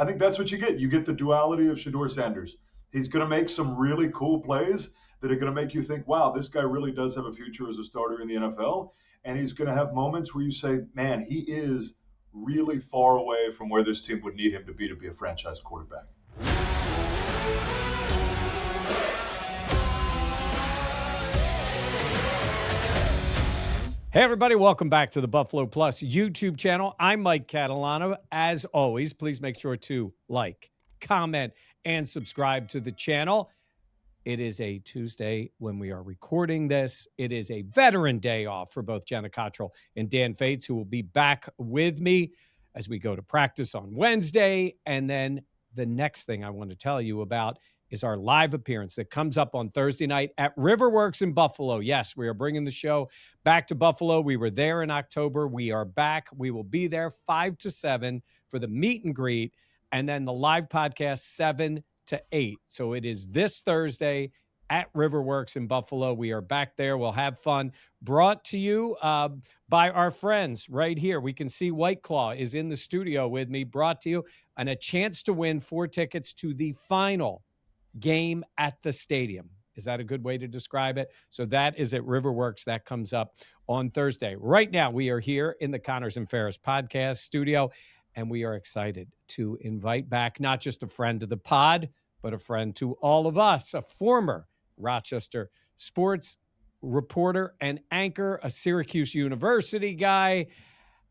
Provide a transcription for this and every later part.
I think that's what you get. You get the duality of Shedeur Sanders. He's going to make some really cool plays that are going to make you think, wow, this guy really does have a future as a starter in the NFL. And he's going to have moments where you say, man, he is really far away from where this team would need him to be a franchise quarterback. Hey, everybody. Welcome back to the Buffalo Plus YouTube channel. I'm Mike Catalana. As always, please make sure to like, comment, and subscribe to the channel. It is a Tuesday when we are recording this. It is a veteran day off for both Jenna Cottrell and Dan Fates, who will be back with me as we go to practice on Wednesday. And then the next thing I want to tell you about is our live appearance that comes up on Thursday night at Riverworks in Buffalo. Yes, we are bringing the show back to Buffalo. We were there in October. We are back. We will be there 5 to 7 for the meet and greet, and then the live podcast 7 to 8. So it is this Thursday at Riverworks in Buffalo. We are back there. We'll have fun. Brought to you by our friends right here. We can see White Claw is in the studio with me. Brought to you, and a chance to win 4 tickets to the final game at the stadium. Is that a good way to describe it? So that is at Riverworks. That comes up on Thursday. Right now, we are here in the Connors and Ferris podcast studio, and we are excited to invite back not just a friend to the pod, but a friend to all of us, a former Rochester sports reporter and anchor, a Syracuse University guy,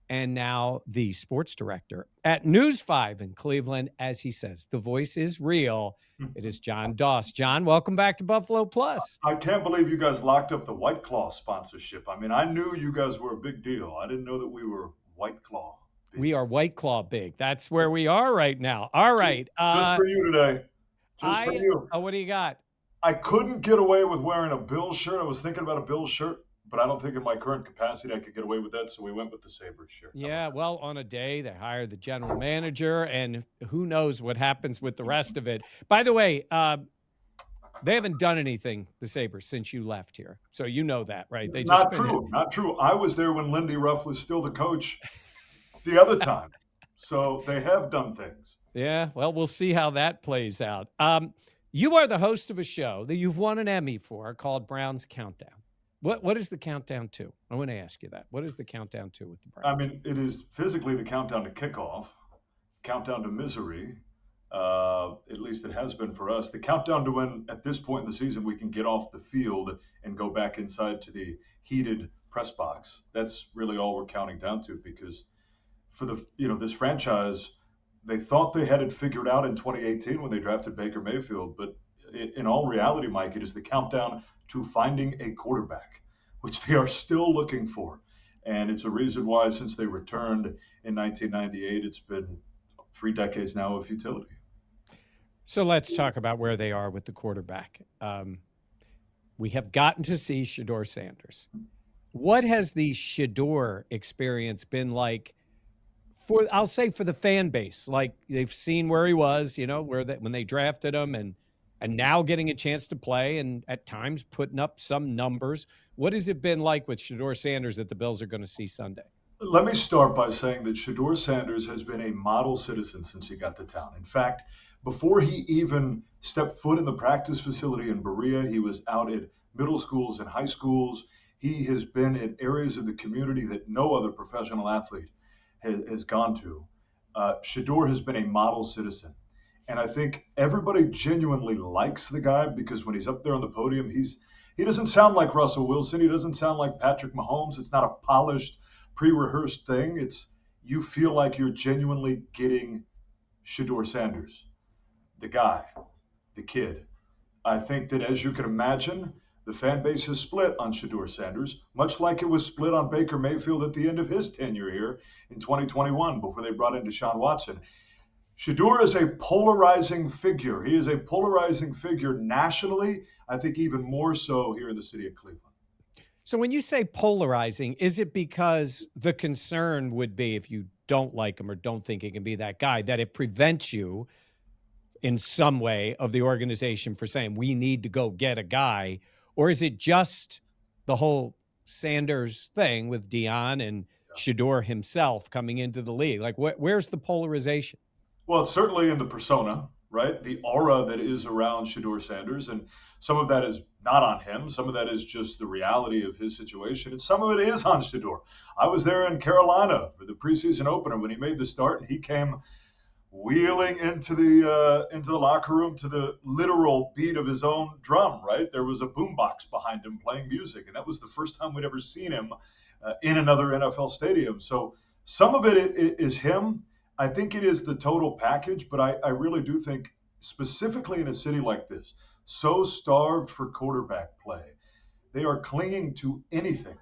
and now the sports director at News 5 in Cleveland. As he says, the voice is real. It is Jon Doss. Jon, welcome back to Buffalo Plus. I can't believe you guys locked up the White Claw sponsorship. I mean, I knew you guys were a big deal. I didn't know that we were White Claw big. We are White Claw big. That's where we are right now. All right. Just for you today. Just for you. What do you got? I couldn't get away with wearing a Bills shirt. I was thinking about a Bills shirt, but I don't think in my current capacity I could get away with that, so we went with the Sabres shirt. Yeah, well, on a day they hired the general manager, and who knows what happens with the rest of it. By the way, they haven't done anything, the Sabres, since you left here. So you know that, right? They just Not true. I was there when Lindy Ruff was still the coach the other time. So they have done things. Yeah, well, we'll see how that plays out. You are the host of a show that you've won an Emmy for called Browns Countdown. What is the countdown to? I want to ask you that. What is the countdown to with the Browns? I mean, it is physically the countdown to kickoff, countdown to misery. At least it has been for us. The countdown to when, at this point in the season, we can get off the field and go back inside to the heated press box. That's really all we're counting down to, because for this franchise, they thought they had it figured out in 2018 when they drafted Baker Mayfield, but in all reality, Mike, it is the countdown to finding a quarterback, which they are still looking for. And it's a reason why, since they returned in 1998, it's been 3 decades now of futility. So let's talk about where they are with the quarterback. We have gotten to see Shedeur Sanders. What has the Shedeur experience been like I'll say for the fan base? Like, they've seen where he was, when they drafted him, and now getting a chance to play and at times putting up some numbers. What has it been like with Shedeur Sanders that the Bills are going to see Sunday? Let me start by saying that Shedeur Sanders has been a model citizen since he got to town. In fact, before he even stepped foot in the practice facility in Berea, he was out at middle schools and high schools. He has been in areas of the community that no other professional athlete has gone to. Shedeur has been a model citizen. And I think everybody genuinely likes the guy because when he's up there on the podium, he doesn't sound like Russell Wilson. He doesn't sound like Patrick Mahomes. It's not a polished, pre-rehearsed thing. It's, you feel like you're genuinely getting Shedeur Sanders, the guy, the kid. I think that, as you can imagine, the fan base is split on Shedeur Sanders, much like it was split on Baker Mayfield at the end of his tenure here in 2021 before they brought in Deshaun Watson. Shedeur is a polarizing figure. He is a polarizing figure nationally, I think even more so here in the city of Cleveland. So when you say polarizing, is it because the concern would be, if you don't like him or don't think he can be that guy, that it prevents you in some way of the organization for saying we need to go get a guy? Or is it just the whole Sanders thing with Deion and Shedeur himself coming into the league? Like, where's the polarization? Well, it's certainly in the persona, right? The aura that is around Shedeur Sanders, and some of that is not on him. Some of that is just the reality of his situation, and some of it is on Shedeur. I was there in Carolina for the preseason opener when he made the start, and he came wheeling into the locker room to the literal beat of his own drum. Right, there was a boombox behind him playing music, and that was the first time we'd ever seen him in another NFL stadium. So some of it is him. I think it is the total package, but I really do think, specifically in a city like this, so starved for quarterback play, they are clinging to anything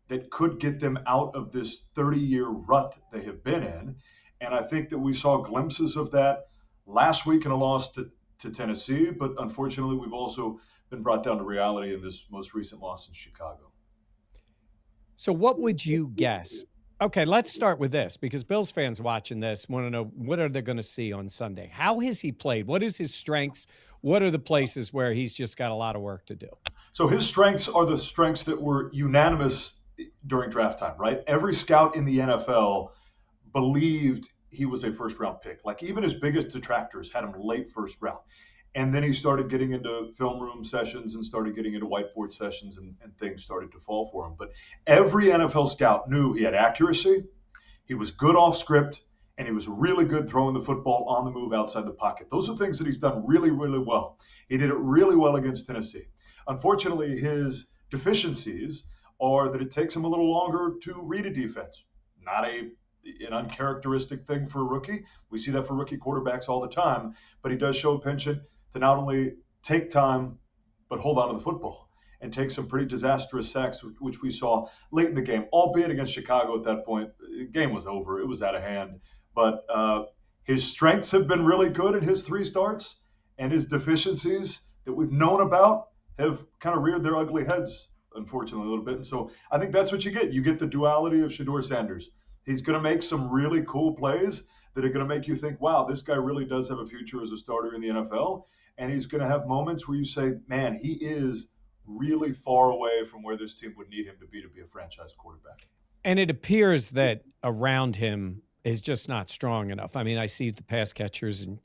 that could get them out of this 30-year rut they have been in. And I think that we saw glimpses of that last week in a loss to Tennessee, but unfortunately, we've also been brought down to reality in this most recent loss in Chicago. So what would you guess? Okay, let's start with this, because Bills fans watching this want to know, what are they going to see on Sunday? How has he played? What is his strengths? What are the places where he's just got a lot of work to do? So his strengths are the strengths that were unanimous during draft time, right? Every scout in the NFL believed he was a first round pick. Like, even his biggest detractors had him late first round. And then he started getting into film room sessions and started getting into whiteboard sessions, and things started to fall for him. But every NFL scout knew he had accuracy, he was good off script, and he was really good throwing the football on the move outside the pocket. Those are things that he's done really, really well. He did it really well against Tennessee. Unfortunately, his deficiencies are that it takes him a little longer to read a defense. Not an uncharacteristic thing for a rookie. We see that for rookie quarterbacks all the time, but he does show a penchant to not only take time, but hold on to the football and take some pretty disastrous sacks, which we saw late in the game, albeit against Chicago at that point. The game was over. It was out of hand. But his strengths have been really good in his 3 starts, and his deficiencies that we've known about have kind of reared their ugly heads, unfortunately, a little bit. And so I think that's what you get. You get the duality of Shedeur Sanders. He's going to make some really cool plays that are going to make you think, wow, this guy really does have a future as a starter in the NFL. And he's going to have moments where you say, man, he is really far away from where this team would need him to be a franchise quarterback. And it appears that around him is just not strong enough. I mean, I see the pass catchers and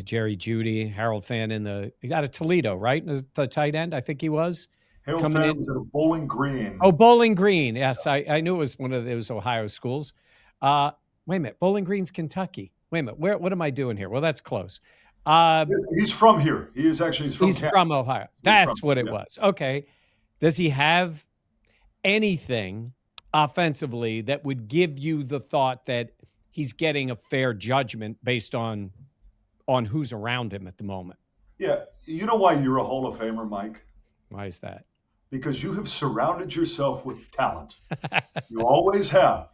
Jerry Jeudy, Harold Fannin, he got a Toledo, right? The tight end, I think he was. Harold Fannin was at Bowling Green. Oh, Bowling Green. Yes, I knew it was one of those Ohio schools. Wait a minute. Bowling Green's Kentucky. Wait a minute. What am I doing here? Well, that's close. He's from here. He's from Ohio. That's what it was. Okay. Does he have anything offensively that would give you the thought that he's getting a fair judgment based on who's around him at the moment? Yeah. You know why you're a Hall of Famer, Mike? Why is that? Because you have surrounded yourself with talent. You always have.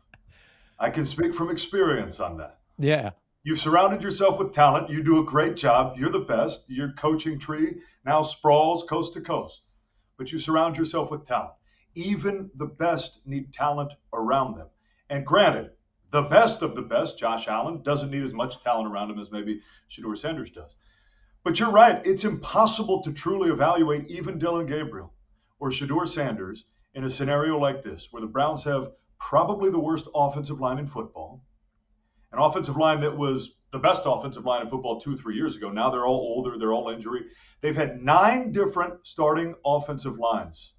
I can speak from experience on that. Yeah. You've surrounded yourself with talent. You do a great job. You're the best. Your coaching tree now sprawls coast to coast. But you surround yourself with talent. Even the best need talent around them. And granted, the best of the best, Josh Allen, doesn't need as much talent around him as maybe Shedeur Sanders does. But you're right. It's impossible to truly evaluate even Dillon Gabriel or Shedeur Sanders in a scenario like this, where the Browns have probably the worst offensive line in football, an offensive line that was the best offensive line in football 2-3 years ago. Now they're all older. They're all injury. They've had 9 different starting offensive lines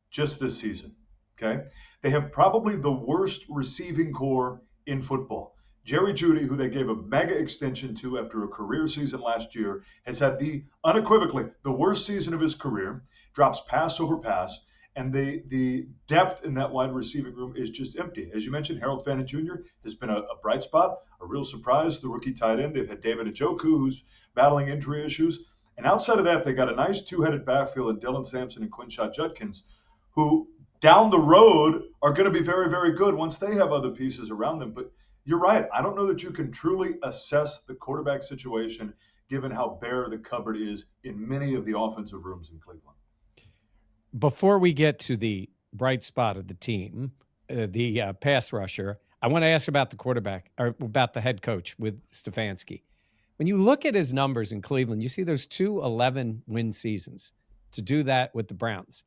just this season. Okay. They have probably the worst receiving core in football. Jerry Jeudy, who they gave a mega extension to after a career season last year, has had unequivocally the worst season of his career, drops pass over pass, and the depth in that wide receiving room is just empty. As you mentioned, Harold Fannin Jr. has been a bright spot, a real surprise, the rookie tight end. They've had David Njoku, who's battling injury issues. And outside of that, they got a nice 2-headed backfield in Dylan Sampson and Quinshot Judkins, who down the road are going to be very, very good once they have other pieces around them. But you're right. I don't know that you can truly assess the quarterback situation given how bare the cupboard is in many of the offensive rooms in Cleveland. Before we get to the bright spot of the team, the pass rusher, I want to ask about the quarterback, or about the head coach with Stefanski. When you look at his numbers in Cleveland, you see there's 2 11-win seasons. To do that with the Browns,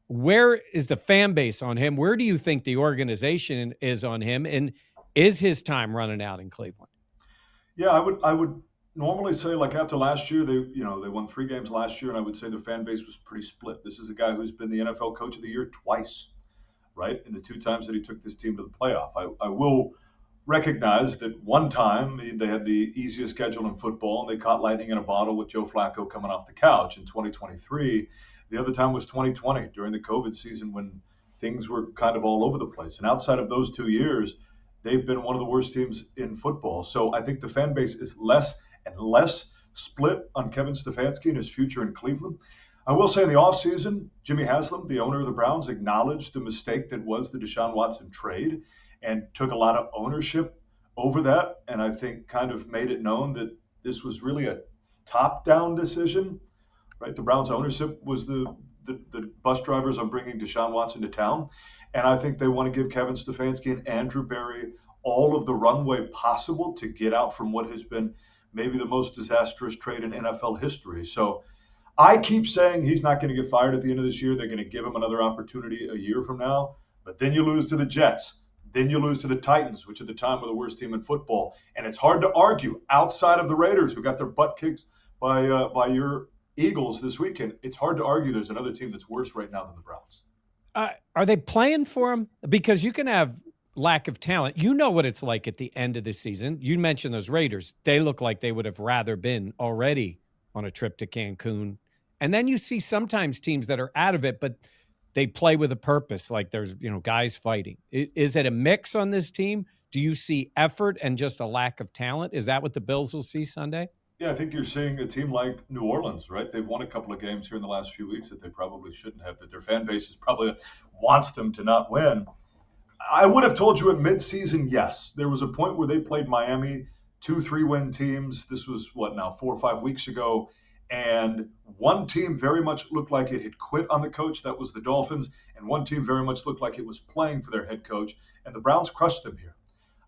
where is the fan base on him? Where do you think the organization is on him? And is his time running out in Cleveland? Yeah, I would normally say like after last year, they won 3 games last year, and I would say the fan base was pretty split. This is a guy who's been the NFL Coach of the Year twice, right? In the 2 times that he took this team to the playoff. I will recognize that one time they had the easiest schedule in football and they caught lightning in a bottle with Joe Flacco coming off the couch in 2023. The other time was 2020 during the COVID season when things were kind of all over the place. And outside of those 2 years, they've been one of the worst teams in football. So I think the fan base is less and less split on Kevin Stefanski and his future in Cleveland. I will say in the offseason, Jimmy Haslam, the owner of the Browns, acknowledged the mistake that was the Deshaun Watson trade and took a lot of ownership over that. And I think kind of made it known that this was really a top down decision, right? The Browns ownership was the bus drivers on bringing Deshaun Watson to town. And I think they want to give Kevin Stefanski and Andrew Berry all of the runway possible to get out from what has been maybe the most disastrous trade in NFL history. So I keep saying he's not going to get fired at the end of this year. They're going to give him another opportunity a year from now. But then you lose to the Jets. Then you lose to the Titans, which at the time were the worst team in football. And it's hard to argue outside of the Raiders, who got their butt kicked by your Eagles this weekend. It's hard to argue there's another team that's worse right now than the Browns. Are they playing for him? Because you can have lack of talent. You know what it's like at the end of the season. You mentioned those Raiders. They look like they would have rather been already on a trip to Cancun. And then you see sometimes teams that are out of it, but they play with a purpose. Like there's, guys fighting. Is it a mix on this team? Do you see effort and just a lack of talent? Is that what the Bills will see Sunday? Yeah, I think you're seeing a team like New Orleans, right? They've won a couple of games here in the last few weeks that they probably shouldn't have, that their fan base is probably wants them to not win. I would have told you at midseason, yes. There was a point where they played Miami, 2 3-win teams. This was what now, 4 or 5 weeks ago. And one team very much looked like it had quit on the coach. That was the Dolphins. And one team very much looked like it was playing for their head coach. And the Browns crushed them here.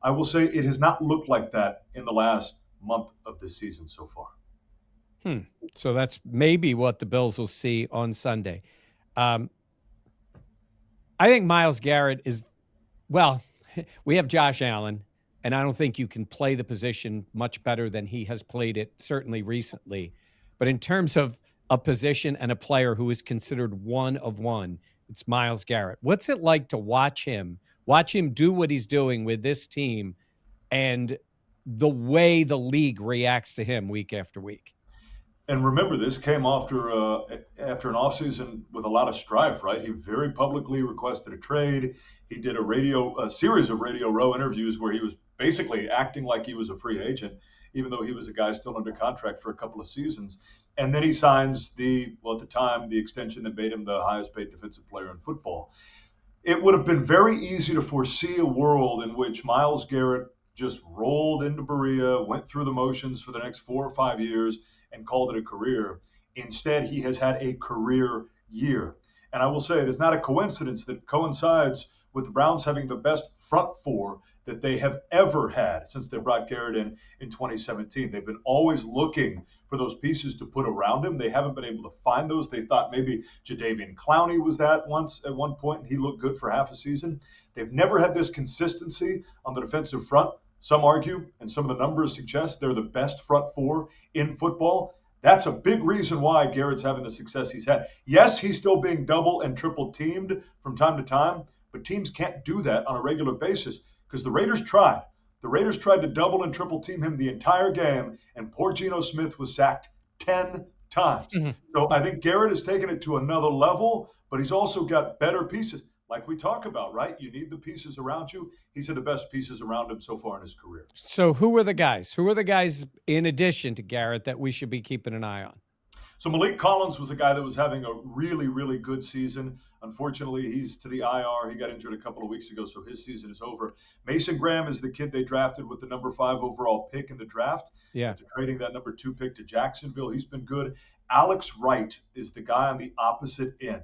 I will say it has not looked like that in the last month of this season so far. So that's maybe what the Bills will see on Sunday. I think Myles Garrett is, well, we have Josh Allen, and I don't think you can play the position much better than he has played it, certainly recently. But in terms of a position and a player who is considered one of one, it's Myles Garrett. What's it like to watch him do what he's doing with this team and the way the league reacts to him week after week? And remember, this came after an offseason with a lot of strife, right? He very publicly requested a trade. He did a series of Radio Row interviews where he was basically acting like he was a free agent, even though he was a guy still under contract for a couple of seasons. And then he signs at the time, the extension that made him the highest paid defensive player in football. It would have been very easy to foresee a world in which Myles Garrett just rolled into Berea, went through the motions for the next 4 or 5 years, and called it a career. Instead, he has had a career year. And I will say it is not a coincidence that coincides with the Browns having the best front four that they have ever had since they brought Garrett in 2017. They've been always looking for those pieces to put around him. They haven't been able to find those. They thought maybe Jadeveon Clowney was that once at one point, and he looked good for half a season. They've never had this consistency on the defensive front. Some argue, and some of the numbers suggest they're the best front four in football. That's a big reason why Garrett's having the success he's had. Yes, he's still being double and triple teamed from time to time, but teams can't do that on a regular basis because the Raiders tried. The Raiders tried to double and triple team him the entire game, and poor Geno Smith was sacked 10 times. So I think Garrett has taken it to another level, but he's also got better pieces. Like we talk about, right? You need the pieces around you. He's had the best pieces around him so far in his career. So who are the guys? Who are the guys in addition to Garrett that we should be keeping an eye on? So Malik Collins was a guy that was having a really, really good season. Unfortunately, he's to the IR. He got injured a couple of weeks ago, so his season is over. Mason Graham is the kid they drafted with the number 5 overall pick in the draft. Yeah. After trading that number 2 pick to Jacksonville, he's been good. Alex Wright is the guy on the opposite end.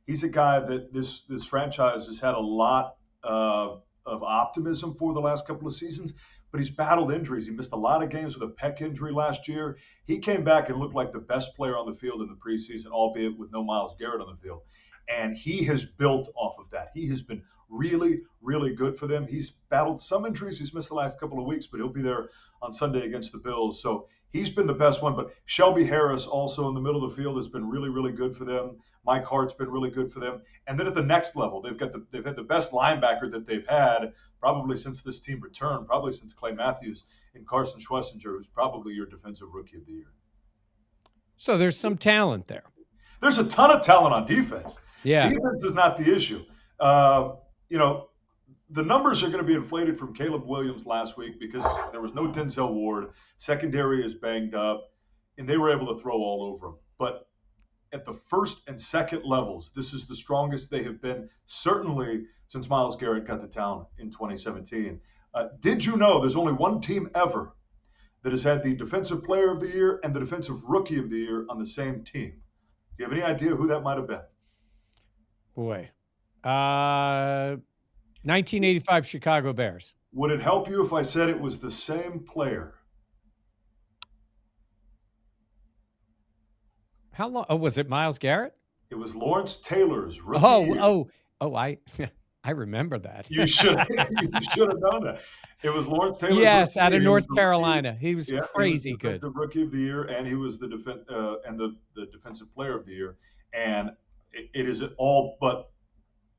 He's a guy that this franchise has had a lot of optimism for the last couple of seasons, but he's battled injuries. He missed a lot of games with a pec injury last year. He came back and looked like the best player on the field in the preseason, albeit with no Myles Garrett on the field. And he has built off of that. He has been really, really good for them. He's battled some injuries. He's missed the last couple of weeks, but he'll be there on Sunday against the Bills. So he's been the best one. But Shelby Harris, also in the middle of the field, has been really, really good for them. Mike Hart's been really good for them. And then at the next level, they've had the best linebacker that they've had probably since this team returned, probably since Clay Matthews, and Carson Schwessinger, who's probably your defensive rookie of the year. So there's some talent there. There's a ton of talent on defense. Yeah. Defense is not the issue. The numbers are going to be inflated from Caleb Williams last week because there was no Denzel Ward. Secondary is banged up, and they were able to throw all over him. But at the first and second levels, this is the strongest they have been, certainly since Myles Garrett got to town in 2017. Did you know there's only one team ever that has had the Defensive Player of the Year and the Defensive Rookie of the Year on the same team? Do you have any idea who that might have been? Boy. 1985 Chicago Bears. Would it help you if I said it was the same player? How long? Oh, was it Myles Garrett? It was Lawrence Taylor's rookie year. I remember that. You should have known that. It was Lawrence Taylor's yes, rookie out of year. North Carolina. He was crazy he was good. The rookie of the year, and he was the defensive player of the year. And it is all but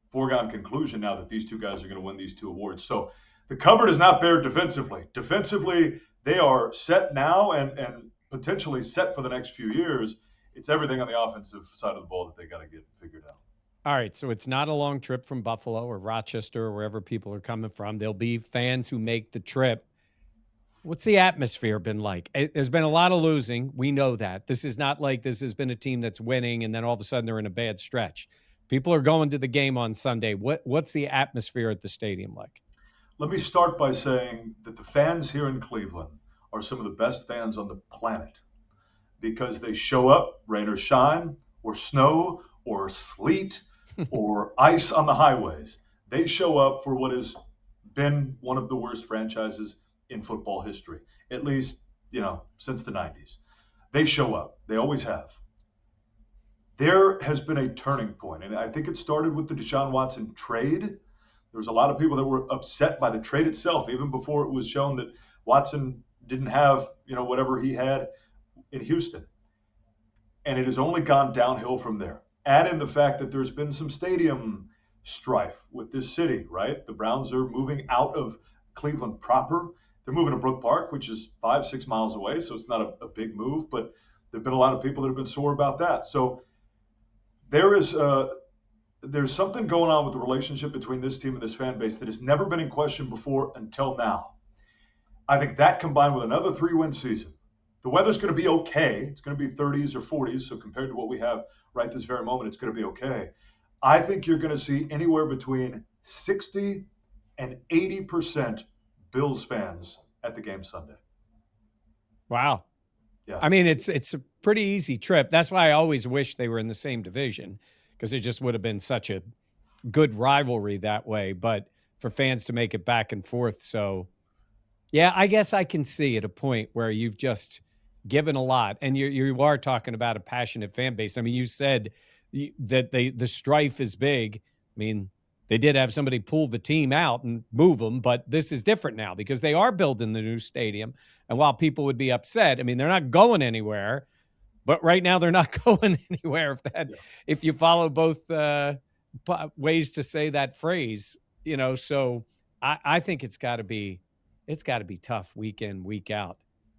foregone conclusion now that these two guys are going to win these two awards. So the cupboard is not bare defensively. Defensively, they are set now and potentially set for the next few years. It's everything on the offensive side of the ball that they got to get figured out. All right, so it's not a long trip from Buffalo or Rochester or wherever people are coming from. There'll be fans who make the trip. What's the atmosphere been like? There's been a lot of losing. We know that. This is not like this has been a team that's winning and then all of a sudden they're in a bad stretch. People are going to the game on Sunday. What's the atmosphere at the stadium like? Let me start by saying that the fans here in Cleveland are some of the best fans on the planet because they show up, rain or shine, or snow, or sleet, or ice on the highways. They show up for what has been one of the worst franchises in football history, at least, since the 90s. They show up. They always have. There has been a turning point, and I think it started with the Deshaun Watson trade. There was a lot of people that were upset by the trade itself, even before it was shown that Watson didn't have, whatever he had in Houston. And it has only gone downhill from there. Add in the fact that there's been some stadium strife with this city, right? The Browns are moving out of Cleveland proper. They're moving to Brook Park, which is 5-6 miles away, so it's not a big move, but there have been a lot of people that have been sore about that. So there's something going on with the relationship between this team and this fan base that has never been in question before until now. I think that combined with another 3-win season, the weather's going to be okay. It's going to be 30s or 40s, so compared to what we have right this very moment, it's going to be okay. I think you're going to see anywhere between 60 and 80% Bills fans at the game Sunday. Wow. Yeah. I mean, it's a pretty easy trip. That's why I always wish they were in the same division because it just would have been such a good rivalry that way. But for fans to make it back and forth. So, yeah, I guess I can see at a point where you've just given a lot. And you are talking about a passionate fan base. I mean, you said that the strife is big. I mean, they did have somebody pull the team out and move them, but this is different now because they are building the new stadium. And while people would be upset, I mean, they're not going anywhere, but right now they're not going anywhere. If you follow both ways to say that phrase, so I think it's got to be tough week in, week out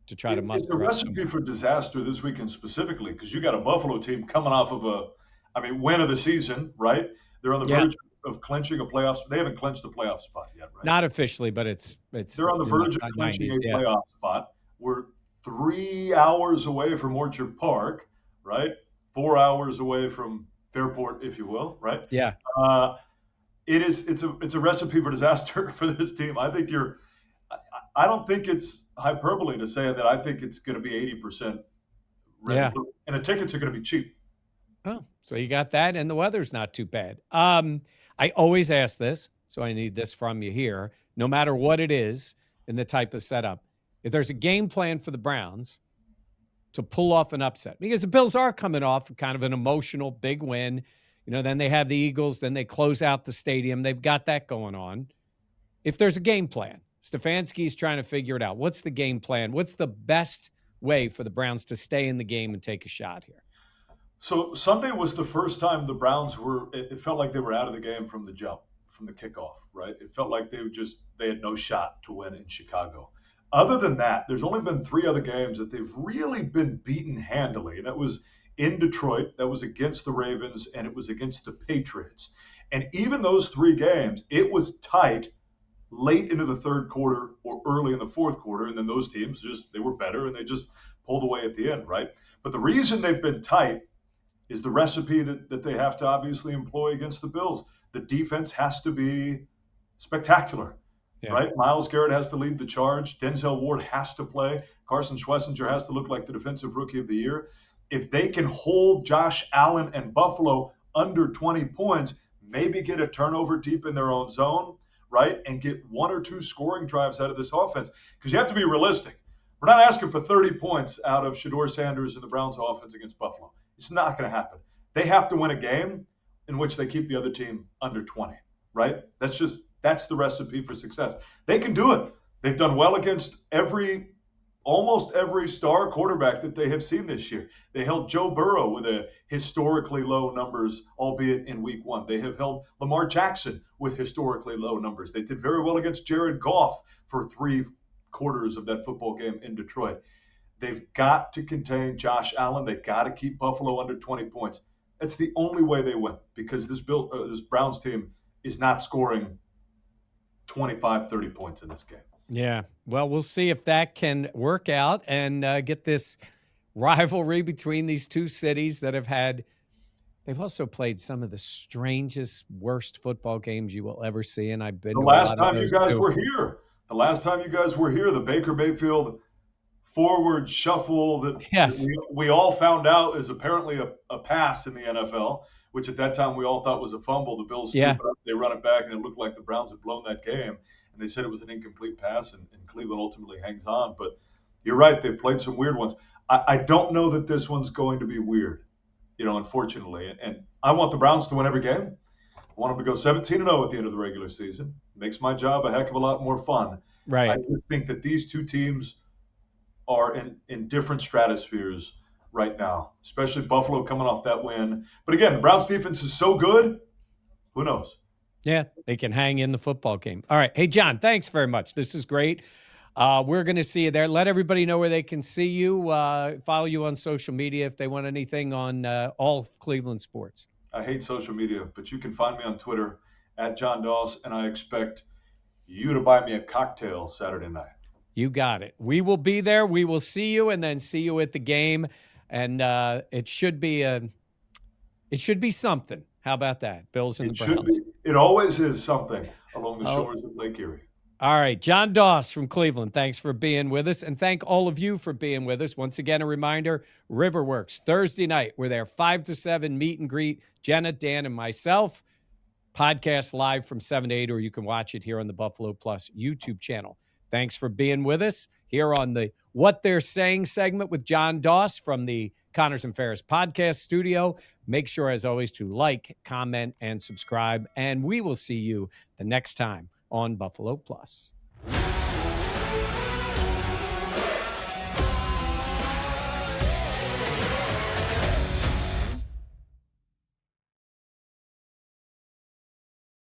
to try to muster. It's a recipe for disaster this weekend specifically because you got a Buffalo team coming off of win of the season, right? They're on the verge of clinching a playoff. They haven't clinched a playoff spot yet, right? Not officially, but it's. They're on the verge of clinching a playoff spot. We're 3 hours away from Orchard Park, right? 4 hours away from Fairport, if you will, right? Yeah. It's a recipe for disaster for this team. I don't think it's hyperbole to say that I think it's going to be 80% red and the tickets are going to be cheap. Oh, so you got that, and the weather's not too bad. I always ask this, so I need this from you here. No matter what it is in the type of setup, if there's a game plan for the Browns to pull off an upset, because the Bills are coming off kind of an emotional big win, Then they have the Eagles, then they close out the stadium. They've got that going on. If there's a game plan, Stefanski's trying to figure it out. What's the game plan? What's the best way for the Browns to stay in the game and take a shot here? So Sunday was the first time the Browns it felt like they were out of the game from the jump, from the kickoff, right? It felt like they had no shot to win in Chicago. Other than that, there's only been 3 other games that they've really been beaten handily. And that was in Detroit, that was against the Ravens, and it was against the Patriots. And even those 3 games, it was tight late into the third quarter or early in the fourth quarter. And then those teams they were better and they just pulled away at the end, right? But the reason they've been tight is the recipe that they have to obviously employ against the Bills. The defense has to be spectacular, right? Myles Garrett has to lead the charge. Denzel Ward has to play. Carson Schwessinger has to look like the defensive rookie of the year. If they can hold Josh Allen and Buffalo under 20 points, maybe get a turnover deep in their own zone, right? And get 1 or 2 scoring drives out of this offense. Because you have to be realistic. We're not asking for 30 points out of Shedeur Sanders and the Browns offense against Buffalo. It's not going to happen. They have to win a game in which they keep the other team under 20, right? That's the recipe for success. They can do it. They've done well against almost every star quarterback that they have seen this year. They held Joe Burrow with a historically low numbers, albeit in week 1. They have held Lamar Jackson with historically low numbers. They did very well against Jared Goff for 3 quarters of that football game in Detroit. They've got to contain Josh Allen. They've got to keep Buffalo under 20 points. That's the only way they win, because this Browns team is not scoring 25, 30 points in this game. Yeah. Well, we'll see if that can work out and get this rivalry between these 2 cities that they've also played some of the strangest, worst football games you will ever see. And I've been the last time you guys were here. The last time you guys were here, the Baker Mayfield forward shuffle that we all found out is apparently a pass in the NFL, which at that time we all thought was a fumble. The Bills scoop it up, they run it back, and it looked like the Browns had blown that game. And they said it was an incomplete pass, and Cleveland ultimately hangs on. But you're right, they've played some weird ones. I don't know that this one's going to be weird, unfortunately. And I want the Browns to win every game. I want them to go 17-0 at the end of the regular season. Makes my job a heck of a lot more fun. Right. I just think that these 2 teams are in different stratospheres right now, especially Buffalo coming off that win. But again, the Browns defense is so good, who knows? Yeah, they can hang in the football game. All right. Hey, John, thanks very much. This is great. We're going to see you there. Let everybody know where they can see you, follow you on social media if they want anything on all of Cleveland sports. I hate social media, but you can find me on Twitter at Jon Doss, and I expect you to buy me a cocktail Saturday night. You got it. We will be there. We will see you and then see you at the game. And it should be something. How about that? Bills and the Browns. It always is something along the shores of Lake Erie. All right. Jon Doss from Cleveland, thanks for being with us. And thank all of you for being with us. Once again, a reminder, Riverworks, Thursday night. We're there 5 to 7, meet and greet. Jenna, Dan, and myself. Podcast live from 7 to 8, or you can watch it here on the Buffalo Plus YouTube channel. Thanks for being with us here on the What They're Saying segment with Jon Doss from the Connors and Ferris podcast studio. Make sure, as always, to like, comment, and subscribe. And we will see you the next time on Buffalo Plus.